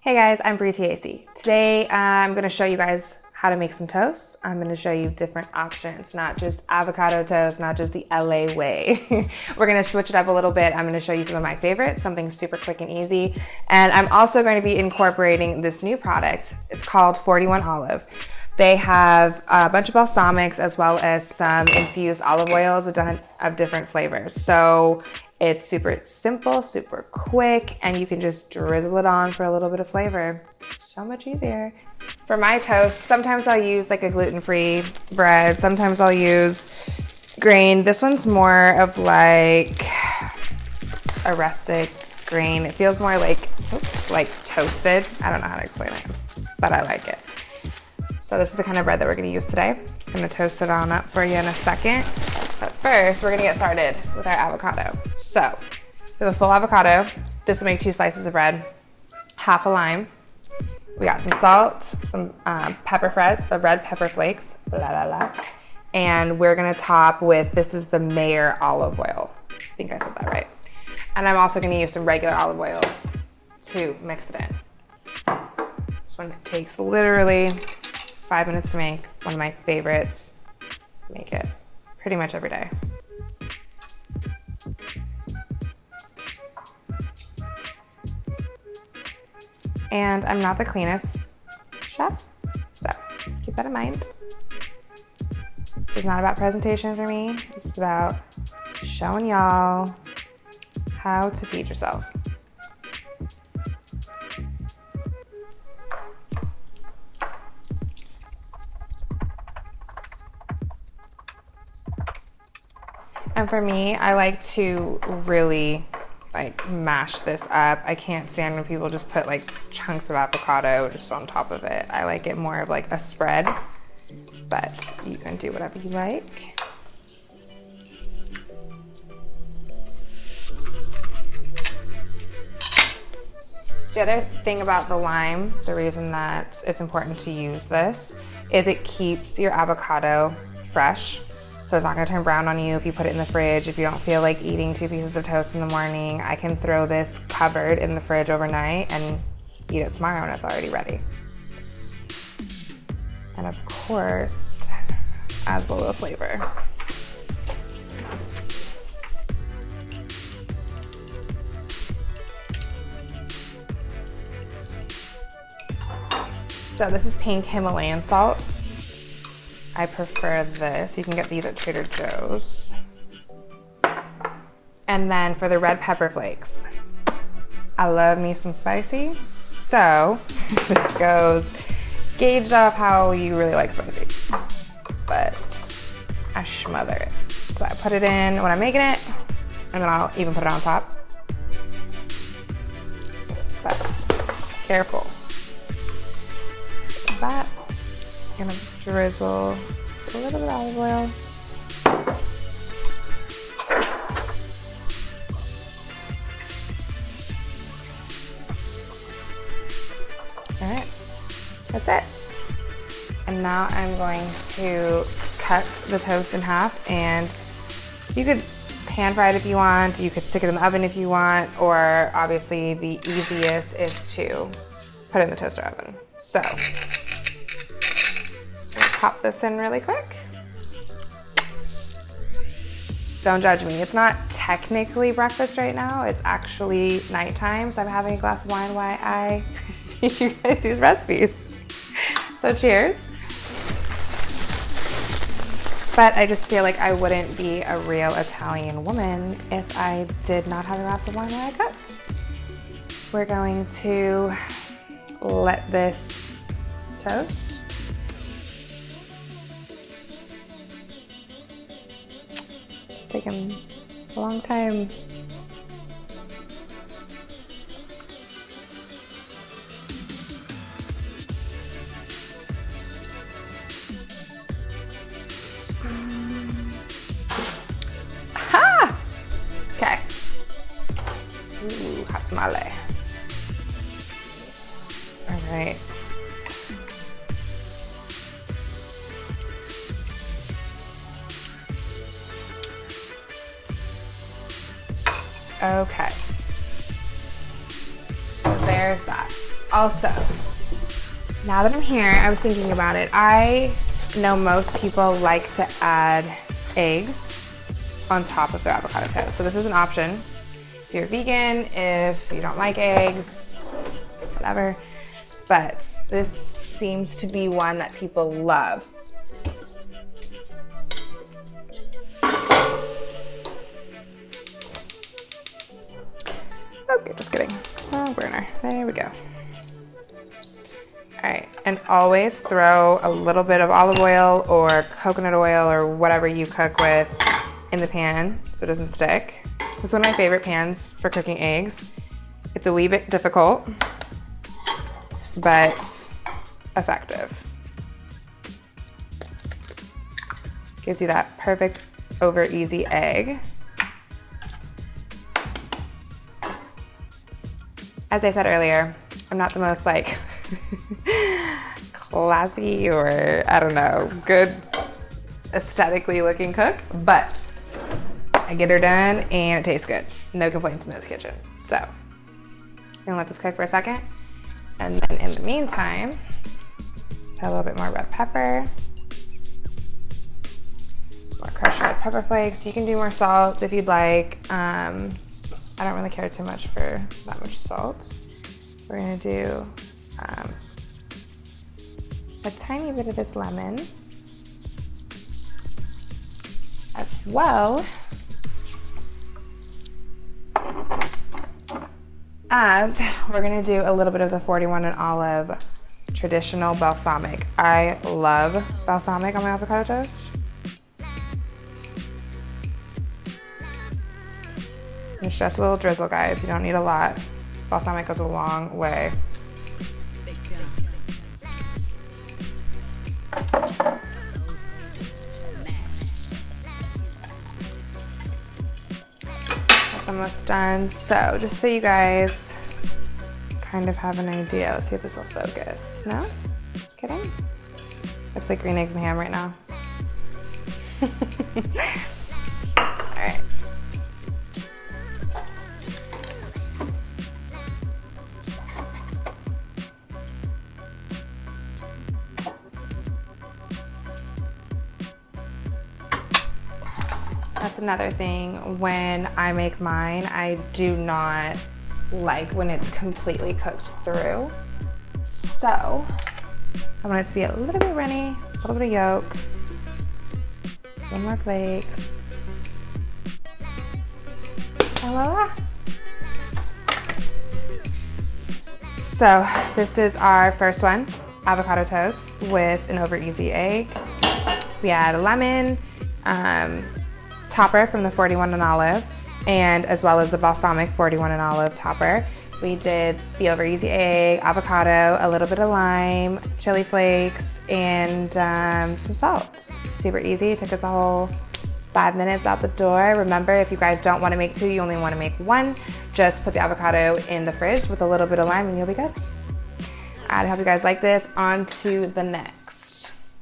Hey guys, I'm Bre Tiesi. Today I'm going to show you guys how to make some toast. I'm going to show you different options, not just avocado toast, not just the LA way. We're going to switch it up a little bit. I'm going to show you some of my favorites, something super quick and easy. And I'm also going to be incorporating this new product. It's called 41 Olive. They have a bunch of balsamics as well as some infused olive oils of different flavors. So it's super simple, super quick, and you can just drizzle it on for a little bit of flavor. So much easier. For my toast, sometimes I'll use like a gluten-free bread. Sometimes I'll use grain. This one's more of like a rustic grain. It feels more like, like toasted. I don't know how to explain it, but I like it. So this is the kind of bread that we're gonna use today. I'm gonna toast it on up for you in a second. But first, we're gonna get started with our avocado. So, we have a full avocado. This will make 2 slices of bread, half a lime. We got some salt, some pepper the red pepper flakes, and we're gonna top with, this is the Mayer olive oil. I think I said that right. And I'm also gonna use some regular olive oil to mix it in. This one takes literally 5 minutes to make, one of my favorites. Make it pretty much every day. And I'm not the cleanest chef, so just keep that in mind. This is not about presentation for me. This is about showing y'all how to feed yourself. And for me, I like to really like mash this up. I can't stand when people just put like chunks of avocado just on top of it. I like it more of like a spread, but you can do whatever you like. The other thing about the lime, the reason that it's important to use this is it keeps your avocado fresh. So it's not gonna turn brown on you if you put it in the fridge. If you don't feel like eating 2 pieces of toast in the morning, I can throw this covered in the fridge overnight and eat it tomorrow and it's already ready. And of course, adds a little flavor. So this is pink Himalayan salt. I prefer this. You can get these at Trader Joe's. And then for the red pepper flakes, I love me some spicy. So this goes gauged off how you really like spicy, but I smother it. So I put it in when I'm making it, and then I'll even put it on top. But careful. Like that. I'm gonna drizzle just a little bit of olive oil. All right, that's it. And now I'm going to cut the toast in half, and you could pan fry it if you want, you could stick it in the oven if you want, or obviously the easiest is to put it in the toaster oven. So, pop this in really quick. Don't judge me. It's not technically breakfast right now. It's actually nighttime, so I'm having a glass of wine while I teach you guys these recipes. So cheers. But I just feel like I wouldn't be a real Italian woman if I did not have a glass of wine while I cooked. We're going to let this toast. Taking a long time. Ha! Okay. Ooh, hot tamale. All right. Okay. So there's that. Also, now that I'm here, I was thinking about it. I know most people like to add eggs on top of their avocado toast. So this is an option. If you're vegan, if you don't like eggs, whatever. But this seems to be one that people love. Okay, just kidding. Oh, burner. There we go. All right, and always throw a little bit of olive oil or coconut oil or whatever you cook with in the pan so it doesn't stick. It's one of my favorite pans for cooking eggs. It's a wee bit difficult, but effective. Gives you that perfect over easy egg. As I said earlier, I'm not the most like classy or I don't know, good aesthetically looking cook, but I get her done and it tastes good. No complaints in this kitchen. So I'm gonna let this cook for a second. And then in the meantime, add a little bit more red pepper. Some more crushed red pepper flakes. You can do more salt if you'd like. I don't really care too much for that much salt. We're gonna do a tiny bit of this lemon as well as we're gonna do a little bit of the 41 and olive traditional balsamic. I love balsamic on my avocado toast. It's just a little drizzle, guys. You don't need a lot. Balsamic goes a long way. That's almost done. So just so you guys kind of have an idea, let's see if this will focus. No? Just kidding. Looks like green eggs and ham right now. All right. That's another thing. When I make mine, I do not like when it's completely cooked through. So I want it to be a little bit runny, a little bit of yolk, one more flakes, and voila. So this is our first one, avocado toast with an over easy egg. We add a lemon, topper from the 41 and olive, and as well as the balsamic 41 and olive topper. We did the over easy egg, avocado, a little bit of lime, chili flakes, and some salt. Super easy. It took us a whole 5 minutes out the door. Remember, if you guys don't want to make two, you only want to make one, just put the avocado in the fridge with a little bit of lime and you'll be good. I hope you guys like this. On to the next.